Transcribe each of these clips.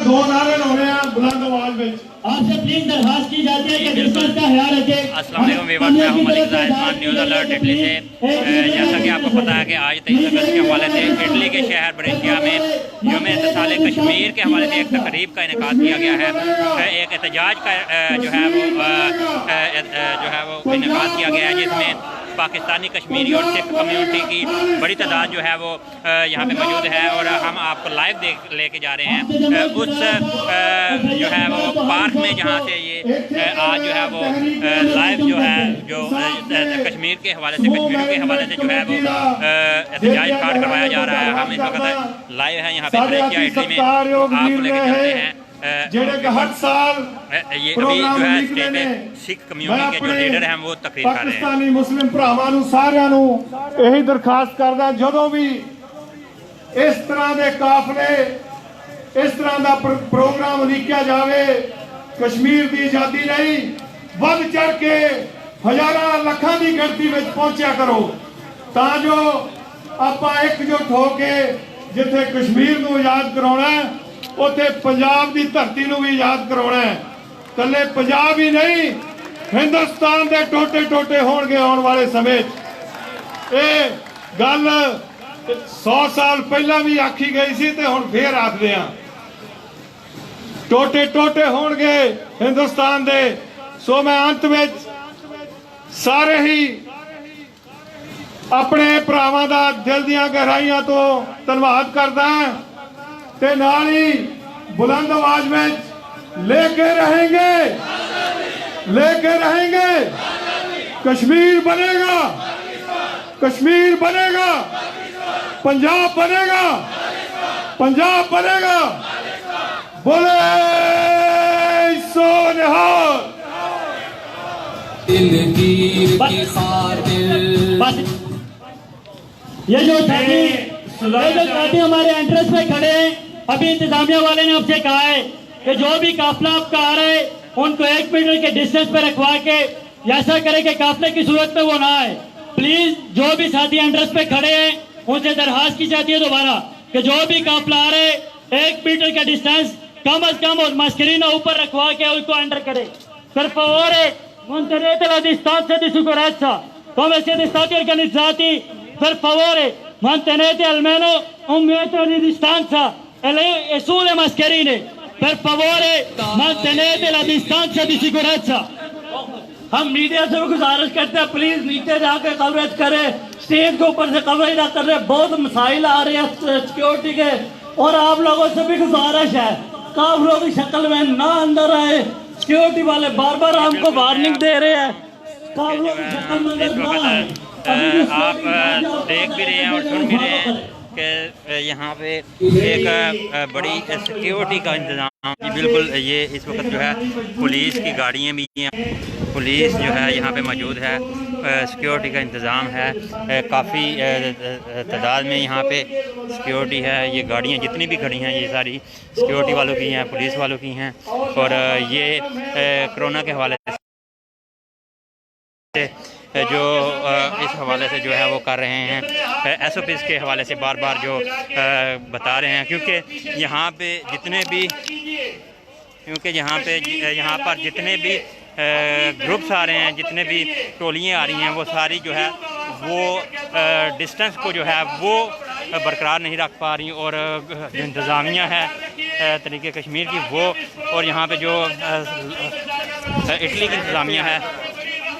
दो नारे लाने हैं बुलंद आवाज में। आपसे प्लीज दरखास्त की जाती है कि डिस्टेंस का ख्याल रखें। अस्सलाम वालेकुम व्यूअर्स, मैं हूं Malik Zahid news alert Italy से। जैसा कि आपको पता है कि आज 23 अगस्त के हवाले से इटली के शहर ब्रेशिया में यौम इत्तिसाल कश्मीर के हवाले से एक तकरीब का इनेकाद किया गया है। एक एहतजाज का जो है वो इनेकाद किया गया है, जिसमें पाकिस्तानी कश्मीरी और सिख कम्युनिटी की बड़ी तादाद जो है वो यहाँ पे मौजूद है। और हम आपको लाइव लेके जा रहे हैं उस जो है वो पार्क में, जहाँ से ये आज जो है वो लाइव जो है जो कश्मीर के हवाले से कश्मीरियों के हवाले से जो है वो एहतजाज कार्ड करवाया जा रहा है। हम इस वक्त लाइव हैं यहाँ पे ब्रेशिया इटली में, आपको लेके चलते हैं। हर साल ये अभी जो है स्टेट में सिख कम्युनिटी के जो लीडर हैं वो तकरीर कर रहे हैं। पाकिस्तानी मुस्लिम भरावां नूं सारिआं नूं यही दरखास्त करदा, जदों भी इस तरह के काफले इस तरह का प्रोग्राम उलीकिया जाए कश्मीर की आज़ादी लई बढ़ चढ़ के हज़ारां लखां की गिनती में पहुंचा करो, तां जो आपां एकजुट होके जिथे कश्मीर नूं आज़ाद कराउणा उत्थे पंजाब की धरती नूं भी आज़ाद कराउणा है। कल्ले पंजाब ही नहीं, हिंदुस्तान के टोटे टोटे होणगे आउण वाले समय। ये गल 100 साल पहला भी आखी गई सी ते हुण फिर आखदे आ, टोटे टोटे होणगे हिंदुस्तान दे। सो मैं अंत में सारे ही अपने भरावां दा दिल दीआं गहराइयां तो धन्नवाद करदा ते नाल ही बुलंद आवाज में लेके रहेंगे कश्मीर बनेगा, कश्मीर बनेगा, पंजाब बनेगा, पंजाब बनेगा। बोले सो निहाल। ये जो साथी हमारे एंट्रेंस पे खड़े हैं, अभी इंतजामिया वाले ने आपसे कहा है कि जो भी काफिला आपका आ रहा है उनको 1 मीटर के डिस्टेंस पे रखवा के ऐसा करें कि काफिले की सूरत में वो ना आए। प्लीज जो भी साथी एंट्रेंस पे खड़े हैं उनसे दरखास्त की जाती है दोबारा कि जो भी काफिला आ रहे 1 मीटर का डिस्टेंस कम अज कम और मस्करीना ऊपर रखवा के उसको अंडर करे। Per favore mantenete la distanza di sicurezza, come siete stati organizzati. Per favore mantenete almeno 1 metro di distanza e sulle mascherine, per favore mantenete la distanza di sicurezza। हम media से भी गुजारिश करते हैं प्लीज नीचे जाकर coverage करें, stage के ऊपर से कवरेज ना कर रहे, बहुत मसाइल आ रहे हैं सिक्योरिटी के। और आप लोगों से भी गुजारिश है काफिलों की शक्ल में ना अंदर आए, सिक्योरिटी वाले बार बार हमको वार्निंग दे रहे हैं काफिलों की शक्ल में ना आए। आप देख भी रहे हैं और सुन भी रहे हैं कि यहाँ पे एक बड़ी सिक्योरिटी का इंतज़ाम बिल्कुल ये इस वक्त जो है पुलिस की गाड़ियाँ भी हैं, पुलिस जो है यहाँ पे मौजूद है, सिक्योरिटी का इंतज़ाम है, काफ़ी तादाद में यहाँ पे सिक्योरिटी है। ये गाड़ियाँ जितनी भी खड़ी हैं ये सारी सिक्योरिटी वालों की हैं, पुलिस वालों की हैं। और ये कोरोना के हवाले से जो इस हवाले से जो है वो कर रहे हैं, SOPs के हवाले से बार बार जो बता रहे हैं, क्योंकि यहाँ पे जितने भी यहाँ पर जितने भी ग्रुप्स आ रहे हैं, जितने भी टोलियाँ आ रही हैं, वो सारी जो है वो डिस्टेंस को जो है वो बरकरार नहीं रख पा रही। और जो इंतज़ामिया है तरीके कश्मीर की वो, और यहाँ पे जो इटली की इंतज़ामिया है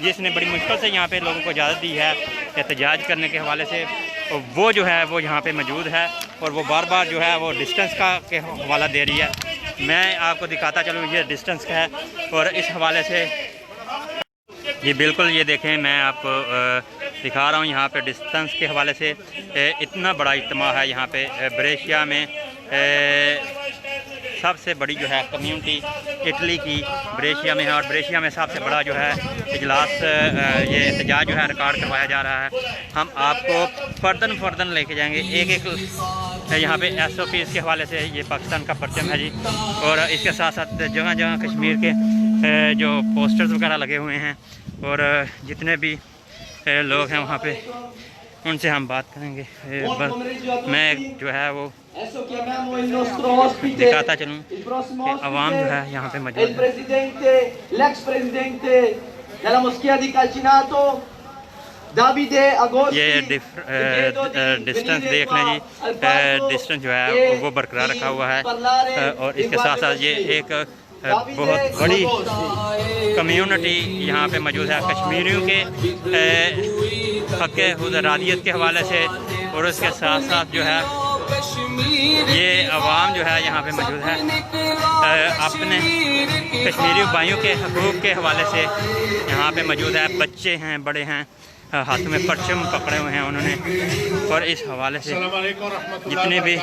जिसने बड़ी मुश्किल से यहाँ पे लोगों को इजाज़त दी है एहतजाज करने के हवाले से, वो जो है वो यहाँ पे मौजूद है और वो बार बार जो है वो डिस्टेंस का के हवाला दे रही है। मैं आपको दिखाता चलूँ ये डिस्टेंस का है और इस हवाले से ये बिल्कुल ये देखें, मैं आपको दिखा रहा हूँ यहाँ पे डिस्टेंस के हवाले से इतना बड़ा इज्तिमा है यहाँ पे ब्रेशिया में। सबसे बड़ी जो है कम्युनिटी इटली की ब्रेशिया में है और ब्रेशिया में सबसे बड़ा जो है इजलास ये एहतजाज जो है रिकॉर्ड करवाया जा रहा है। हम आपको फर्दन लेके जाएंगे एक एक यहाँ पे SOPs के हवाले से। ये पाकिस्तान का परचम है जी, और इसके साथ साथ जगह जगह कश्मीर के जो पोस्टर्स वगैरह लगे हुए हैं और जितने भी लोग हैं वहाँ पे उनसे हम बात करेंगे। मैं जो है वो दिखाता चलूँ कि अवाम जो है यहाँ पे मौजूद है। ये डिस्टेंस देख लें जी, डिस्टेंस जो है वो बरकरार रखा हुआ है। और इसके साथ साथ ये एक बहुत बड़ी कम्युनिटी यहाँ पे मौजूद है कश्मीरियों के हक़ हुज़रानियत के हवाले से। और उसके साथ साथ जो है ये अवाम जो है यहाँ पे मौजूद है अपने कश्मीरी भाइयों के हकूक़ के हवाले से यहाँ पे मौजूद है। बच्चे हैं, बड़े हैं, हाथ में परचम पकड़े हुए हैं उन्होंने। और इस हवाले से जितने भी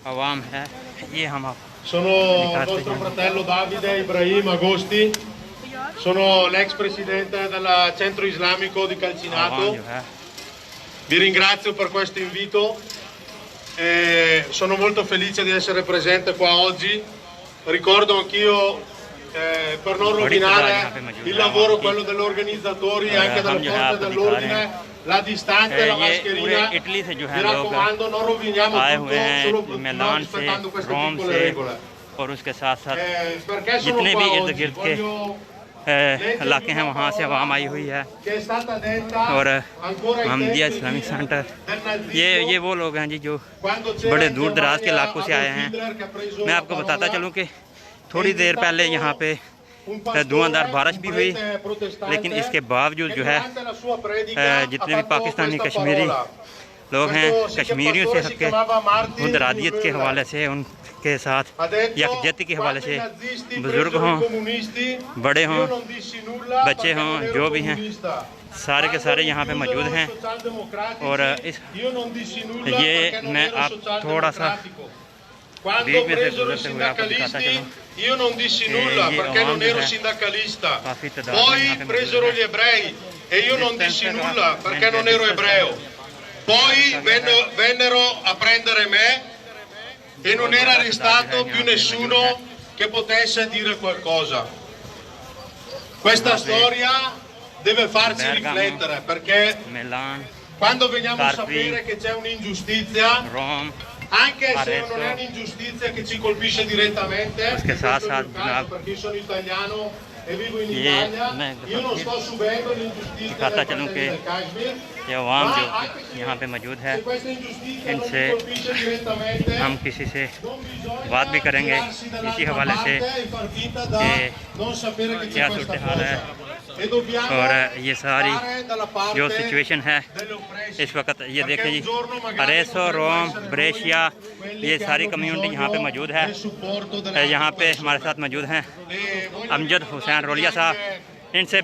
अवाम है ये हम आप Sono vostro fratello Davide Ibrahim Agosti, sono l'ex presidente del centro islamico di Calcinato. Vi ringrazio per questo invito e sono molto felice di essere presente qua oggi. Ricordo anch'io per non rovinare il lavoro, quello degli organizzatori e anche delle forze dell'ordine, la distanza e la mascherina. Mi raccomando, non roviniamo tutto solo non rispettando queste piccole regole. और उसके साथ साथ जितने भी इर्द गिर्द के इलाके हैं वहाँ से आवाम आई हुई है। और महमदिया इस्लामिक सेंटर ये वो लोग हैं जी जो बड़े दूर दराज के इलाकों से आए हैं। मैं आपको बताता चलूँ कि थोड़ी देर पहले यहाँ पे धुआंधार बारिश भी हुई, लेकिन इसके बावजूद जो है जितने भी पाकिस्तानी कश्मीरी लोग हैं कश्मीरियों से हक़ हुज़रानियत के हवाले से, उनके साथ यकजहती के हवाले से, बुज़ुर्ग हों, बड़े हों, बच्चे हों, जो भी हैं सारे के सारे यहाँ पे मौजूद हैं। और इस ये मैं आप थोड़ा सा बीच में से गुजरते हुए आपको दिखाता चलूँ। Io non dissi nulla perché non ero sindacalista, poi presero gli ebrei e io non dissi nulla perché non ero ebreo, poi vennero a prendere me e non era restato più nessuno che potesse dire qualcosa. Questa storia deve farci riflettere perché quando veniamo a sapere che c'è un'ingiustizia, anche se non è un'ingiustizia che ci colpisce direttamente, perché io sono italiano e vivo in Italia, io non sto subendo l'ingiustizia del Kashmir, ये अवाम जो यहाँ पे मौजूद है इनसे हम किसी से बात भी करेंगे इसी हवाले से कि क्या सूरत हाल है। और ये सारी जो सिचुएशन है इस वक्त ये देखें जी, अरेसो, रोम, ब्रेशिया, ये सारी कम्युनिटी यहाँ पे मौजूद है। यहाँ पे हमारे साथ मौजूद हैं अमजद हुसैन रोलिया साहब। इनसे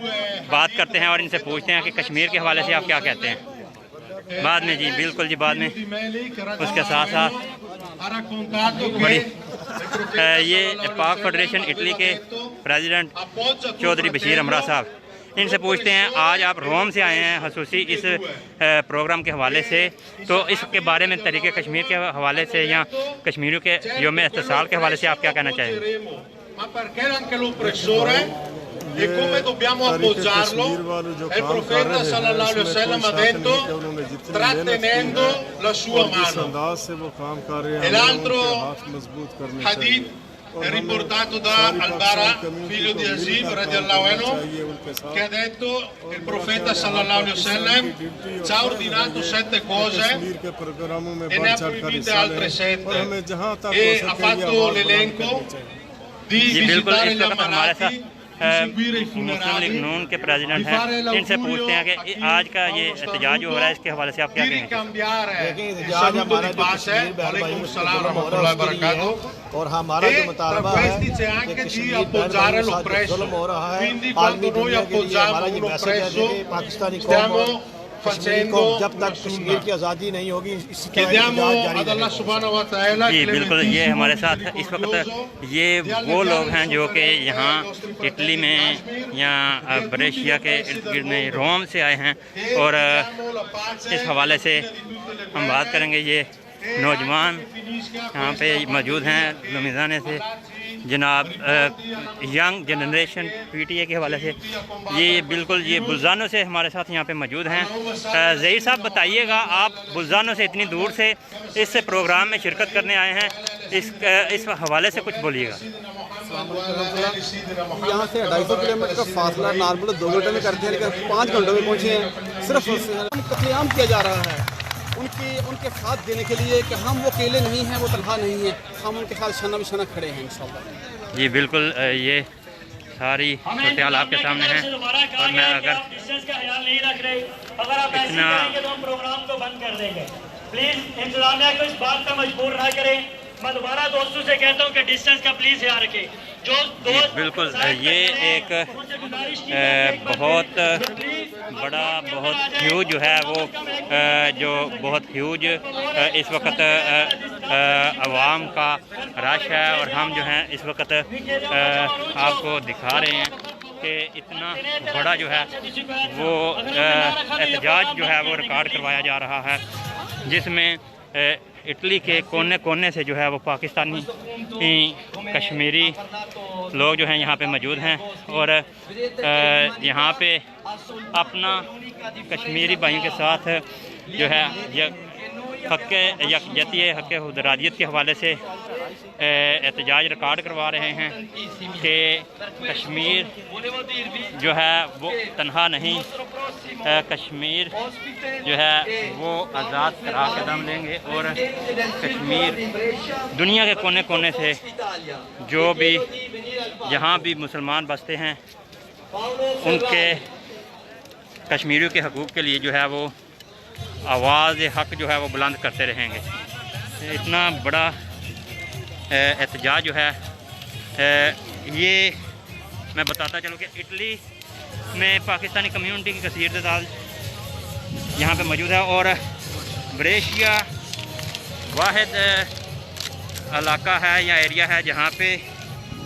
बात करते हैं और इनसे पूछते हैं कि कश्मीर के हवाले से आप क्या कहते हैं। बाद में जी, बिल्कुल जी, बाद में। उसके साथ साथ बड़ी ये पाक फेडरेशन इटली के प्रेसिडेंट चौधरी बशीर अमरा साहब, इनसे पूछते हैं आज आप रोम से आए हैं खसूसी इस प्रोग्राम के हवाले से, तो इसके बारे में तरीके कश्मीर के हवाले से या कश्मीरियों के यौम इस्तिसाल के हवाले से आप क्या कहना चाहेंगे। E come dobbiamo appoggiarlo? E il profeta sallallahu alaihi wasallam ha detto trattenendo la sua mano. E l'altro hadith è riportato da Al-Bara, figlio di Azib radiallahu anhu, che ha detto che il profeta sallallahu alaihi wasallam ci ha ordinato 7 cose e ne ha proibite altre 7 e ha fatto l'elenco di visitare gli ammalati, मुस्लिम league नून के president हैं, इनसे पूछते हैं कि आज का ये एहतजाज जो हो रहा है इसके हवाले से आप क्या कहेंगे। और हमारा जो मुतालबा है कि कश्मीर जुल्म हो रहा है, आलमी दुनिया के लिए हमारा ये मैसेज है कि पाकिस्तानी कौम कश्मीर को जब तक कश्मीर की आज़ादी नहीं होगी इसी तरह जारी रहेगा। जी बिल्कुल, ये हमारे साथ इस वक्त ये वो लोग हैं जो कि यहाँ इटली में या ब्रेशिया के इर्द गिर्द में रोम से आए हैं। और इस हवाले से हम बात करेंगे। ये नौजवान यहाँ पे मौजूद हैं लुधियाना से, जनाब यंग जनरेशन पीटीए के हवाले से ये बिल्कुल ये बुल्जानों से हमारे साथ यहाँ पे मौजूद हैं। ज़हीर साहब बताइएगा, आप बुल्जानों से इतनी दूर से इस प्रोग्राम में शिरकत करने आए हैं, इस हवाले से कुछ बोलिएगा। यहाँ से 250 किलोमीटर का फासला नॉर्मल 2 घंटे में करते हैं, लेकिन 5 घंटों में पहुँचे हैं। सिर्फ कत्लेआम किया जा रहा है उनके साथ देने के लिए कि हम वो अकेले नहीं हैं, वो तनहा नहीं हैं, हम उनके साथ शना बिशना खड़े हैं इंशाल्लाह। जी बिल्कुल, ये सारी सूरत आपके सामने है। और मैं अगर इतना तो हम प्रोग्राम को बंद कर देंगे। प्लीज इंतजामिया को इस बात का मजबूर ना करें। मैं दोबारा दोस्तों से कहता हूँ कि डिस्टेंस का प्लीज ध्यान रखें। जो बिल्कुल ये एक बहुत बड़ा बहुत ह्यूज जो है वो जो बहुत ह्यूज इस वक्त अवाम का रश है, और हम जो हैं इस वक्त आपको दिखा रहे हैं कि इतना बड़ा जो है वो एहतजाज जो है वो रिकॉर्ड करवाया जा रहा है, जिसमें इटली के कोने कोने से जो है वो पाकिस्तानी कश्मीरी लोग जो हैं यहाँ पे मौजूद हैं, और यहाँ पे अपना कश्मीरी भाइयों के साथ जो है हक़ यकजहती हक़ खुदरादियत के हवाले से एहतजाज रिकॉर्ड करवा रहे हैं कि कश्मीर जो है वो तनहा नहीं, कश्मीर जो है वो आज़ाद करा के दम लेंगे, और कश्मीर दुनिया के कोने कोने से जो भी जहाँ भी मुसलमान बसते हैं उनके कश्मीरियों के हकूक़ के लिए जो है वो आवाज़ हक़ जो है वो बुलंद करते रहेंगे। इतना बड़ा एहतजाज जो है ये मैं बताता चलूँ कि इटली में पाकिस्तानी कम्युनिटी की कसीर तादाद यहाँ पे मौजूद है, और ब्रेशिया वाहिद इलाका है या एरिया है जहाँ पे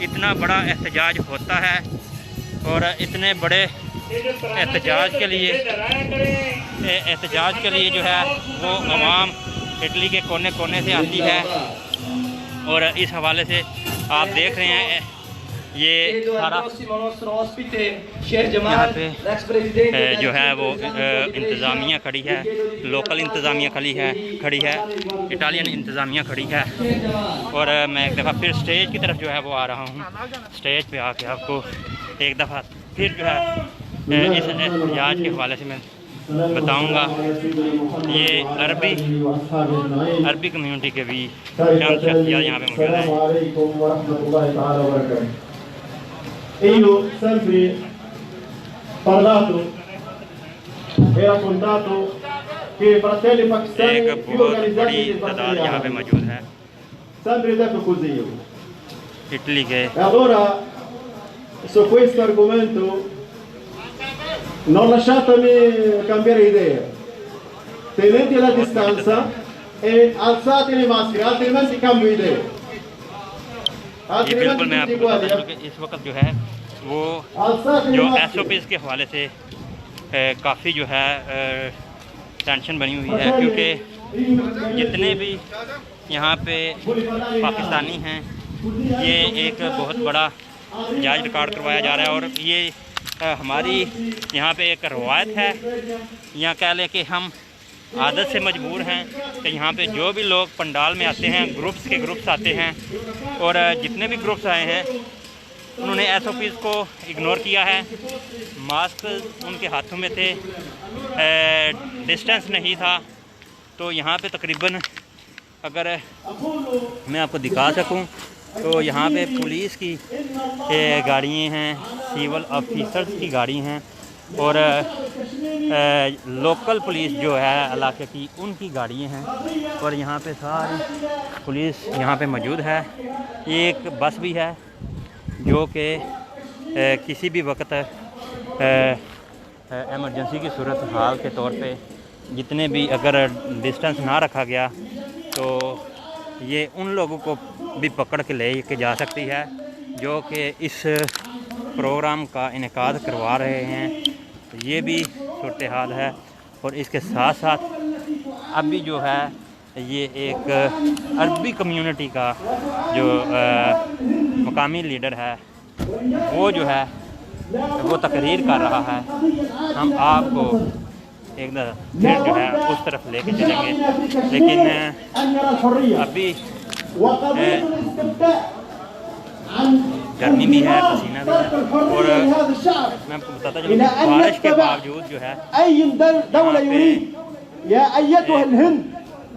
इतना बड़ा एहतजाज होता है, और इतने बड़े एहतजाज के लिए जो है वो आवाम इटली के कोने कोने से आती है। और इस हवाले से आप देख रहे हैं ये सारा यहाँ पे जो है वो इंतज़ामिया खड़ी है, लोकल इंतज़ामिया खड़ी है, इटालियन इंतज़ामिया खड़ी है। और मैं एक दफ़ा फिर स्टेज की तरफ जो है वो आ रहा हूँ, स्टेज पे आके आपको एक दफ़ा फिर जो है इस एहतजाज के हवाले से मैं बताऊंगा। ये अरबी कम्युनिटी के भी चंद शख्सियत यहाँ पे मौजूद हैं। एक बहुत बड़ी तादाद यहाँ पे मौजूद है इटली के। Su questo argomento non lasciatemi cambiare idea, tenete la distanza e alzate le maschere, altrimenti cambio idea। ये बिल्कुल मैं आपको बताता हूँ कि इस वक्त जो है वो जो SOPs के हवाले से काफ़ी जो है टेंशन बनी हुई है, क्योंकि जितने भी यहाँ पे पाकिस्तानी हैं ये एक बहुत बड़ा जायज़ रिकॉर्ड करवाया जा रहा है। और ये हमारी यहाँ पे एक रवायत है, यहाँ कह लें कि हम आदत से मजबूर हैं कि यहाँ पे जो भी लोग पंडाल में आते हैं ग्रुप्स आते हैं, और जितने भी ग्रुप्स आए हैं उन्होंने SOPs को इग्नोर किया है। मास्क उनके हाथों में थे, डिस्टेंस नहीं था। तो यहाँ पे तकरीबन अगर मैं आपको दिखा सकूँ तो यहाँ पे पुलिस की गाड़ियाँ हैं, सिविल ऑफिसर्स की गाड़ी हैं, और लोकल पुलिस जो है इलाके की उनकी गाड़ियाँ हैं, और यहाँ पे सारी पुलिस यहाँ पे मौजूद है। एक बस भी है जो कि किसी भी वक्त एमरजेंसी की सूरत हाल के तौर पे जितने भी अगर डिस्टेंस ना रखा गया तो ये उन लोगों को भी पकड़ के ले के जा सकती है जो कि इस प्रोग्राम का इनेकाद करवा रहे हैं। ये भी सूरत हाल है। और इसके साथ साथ अभी जो है ये एक अरबी कम्युनिटी का जो मकामी लीडर है वो जो है वो तकरीर कर रहा है। हम आपको एक फिर जो है उस तरफ लेके चलेंगे, लेकिन अभी गर्मी भी है, पसीना भी है, और मैं आपको बताता चलूँ बारिश के बावजूद जो है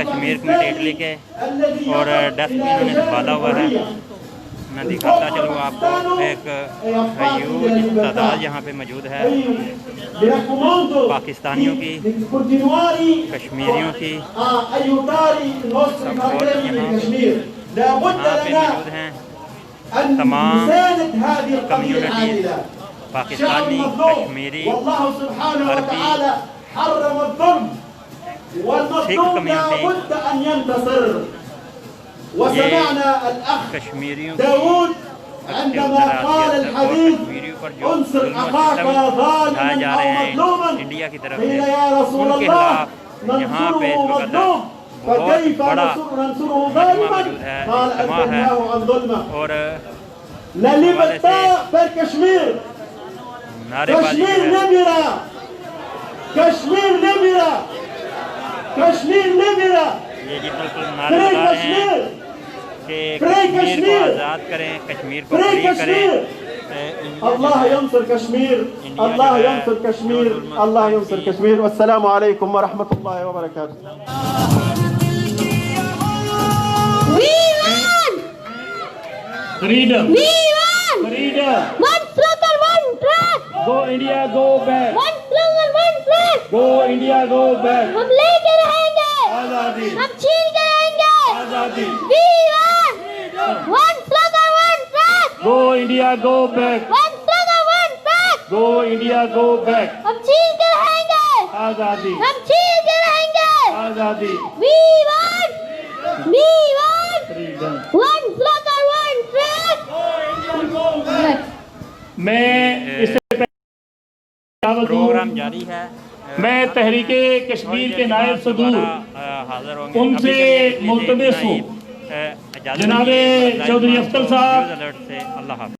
कश्मीर कमेटी इटली के और डेस्क भी इन्होंने संभाला हुआ है। मैं दिखाता चलूँ आपको एक ह्यूज तादाद यहाँ पे मौजूद है पाकिस्तानियों की, कश्मीरियों की, यहाँ पे मौजूद हैं तमाम कम्युनिटीज, पाकिस्तानी, कश्मीरी, अरबी, सिख कम्युनिटी, ये कश्मीरियों की कश्मीरियों पर जो उठाए जा रहे हैं इंडिया की तरफ से, उनके खिलाफ यहाँ पे इस वक्त बहुत बड़ा मजमा मौजूद है, इज्तिमा है और नारेबाजी ये जी बिल्कुल नारे लगा रहे हैं कि कश्मीर को आज़ाद करें, कश्मीर को फ्री करें। अल्लाह यंसुर कश्मीर, अल्लाह यंसुर कश्मीर, अल्लाह यंसुर कश्मीर। वस्सलामु अलैकुम व रहमतुल्लाहि व बरकातुहू। Freedom. We want Freedom. one slogan, one track. Go India, go back. One slogan, one track. Go India, go back. हम लेके रहेंगे, आज़ादी, हम छीन के रहेंगे। आज़ादी। We want one slogan, one track. Go India, go back. One slogan, one track. Go India, go back. हम छीन के रहेंगे, आज़ादी, हम छीन के रहेंगे। आज़ादी। We want Freedom. one slogan, one track. मैं इससे प्रोग्राम जारी है। मैं तहरीके कश्मीर के नायब सदूर हाजिर होंगे उनसे मुल्तमस हूँ इजाज़त जनाबे दीजिए। चौधरी अफ्जल साहब न्यूज़ अलर्ट से अल्लाह हाफ़िज़।